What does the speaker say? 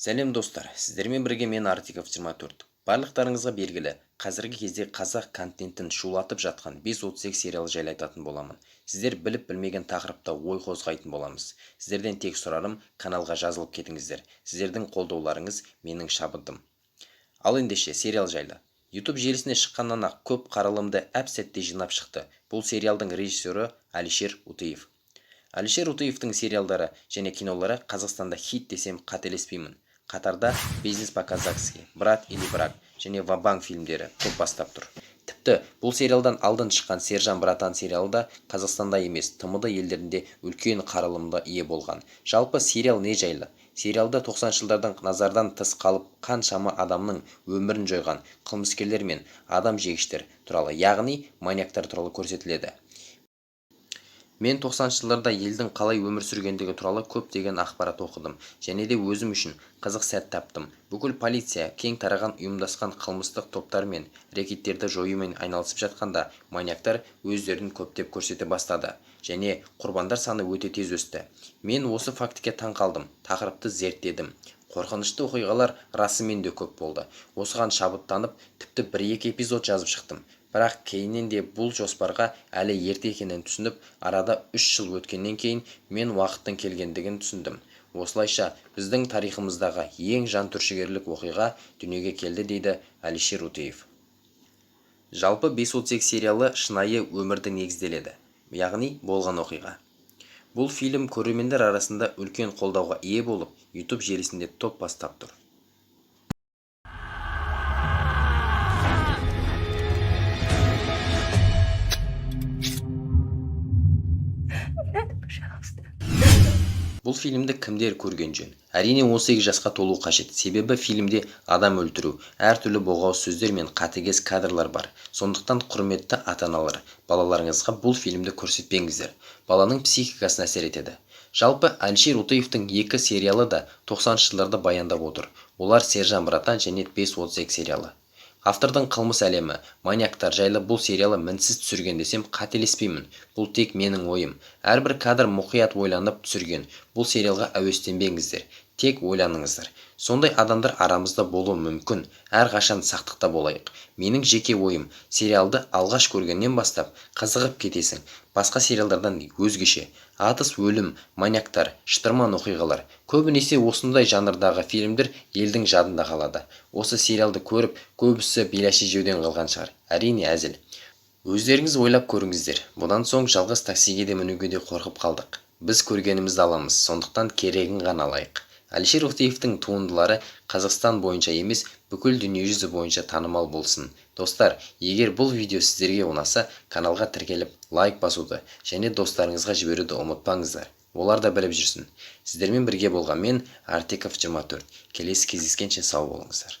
Сәлем достар, сіздермен бірге мен Артиков 24. Барлықтарыңызға белгілі, қазіргі кезде қазақ контентін шулатып жатқан 538 сериалы жайлы айтатын боламын. Сіздер біліп білмеген тақырыпта ой қозғайтын боламыз. Сіздерден тек сұрарым, каналға жазылып кетіңіздер. Сіздердің қолдауларыңыз менің шабытым. Ал ендеше сериал жайлы. YouTube желісіне шыққаннан ақ көп қаралымды әп-сәтте жинап шықты. Бұл сериалдың режиссері Алишер Утыев. Алишер Утыевтың сериалдары және кинолары Қазақстанда хит десем қателеспеймін. Қатарда «Бизнес по-казахски», «Брат или брак» және «Ва-банк» фильмдері топ бастап тұр. Тіпті бұл сериалдан алдын шыққан «Сержан Братан» сериалы да Қазақстанда емес, TMD елдерінде үлкен қаралымға ие болған. Жалпы сериал не жайлы? Сериалда 90 жылдардан назардан тыс қалып қаншама адамның өмірін жойған қылмыскерлер мен адам жегіштер туралы, яғни маньяктар туралы көрсетіледі. Мен 90 жылдарда елдің қалай өмір сүргендігі туралы көптеген ақпарат оқыдым, және де өзім үшін қызық сәт таптым. Бүкіл полиция кең тараған ұйымдасқан қылмыстық топтар мен рекеттерді жоюмен айналысып жатқанда, маньяктар өздерін көптеп көрсете бастады, және құрбандар саны өте тез өсті. Мен осы фактіге таң қалдым, тақырыпты зерттедім. Қорқынышты оқиғалар расымен де көп болды. Осыған шабыттанып, тіпті 1-2 эпизод жазып шықтым. Бірақ кейіннен де бұл жоспарға әлі ерте екенін түсініп, арада 3 жыл өткеннен кейін мен уақыттың келгендігін түсіндім. Осылайша біздің тарихымыздағы ең жан түршігерлік оқиға дүниеге келді, дейді Алишер Утыев. Жалпы 538 сериалы шынайы өмірді негізделеді, яғни болған оқиға. Бұл фильм көрермендер арасында үлкен қолдауға ие болып, YouTube желісінде топ бастап тұр. Бұл фильмді кімдер көрген жөн? Әрине 18 жасқа толу қажет. Себебі фильмде адам өлтіру, әртүрлі боғауыз сөздер мен қатыгез кадрлар бар. Сондықтан құрметті ата-аналар, балаларыңызға бұл фильмді көрсетпеңіздер. Баланың психикасына әсер етеді. Жалпы Алишер Утыевтың 2 сериалы да 90 жылдарда баяндап отыр. Олар «Сержан Братан» және «538» сериалы. Автордың қылмыс әлемі, маньяктар жайлы бұл сериалы мінсіз түсірген десем қателеспеймін. Бұл тек менің ойым. Әрбір кадр мұқият ойланып түсірген. Бұл сериалға әуестенбеңіздер. Тек ойланыңыздар. Сондай адамдар арамызда болуы мүмкін. Әрқашан сақтықта болайық. Менің жеке ойым, сериалды алғаш көргеннен бастап қызығып кетесің. Басқа сериалдардан өзгеше. Атыс, өлім, маньяктар, шытырман оқиғалар. Көбінесе осындай жанрдағы фильмдер елдің жадында қалады. Осы сериалды көріп, көбісі белаши жеуден қалған шығар. Әрине әзіл. Өздеріңіз ойлап көріңіздер. Бұдан соң жалғыз таксиге де мінуге де қорқып қалдық. Біз көргенімізді аламыз, сондықтан керегін ғана алайық. Алишер Утыевтың туындылары Қазақстан бойынша емес, бүкіл дүниежүзі бойынша танымал болсын. Достар, егер бұл видео сіздерге ұнаса, каналға тіркеліп лайк басуды және достарыңызға жіберуді ұмытпаңыздар. Олар да біліп жүрсін. Сіздермен бірге болған мен Артиков 24. Келесі кездескенше сау болыңыздар.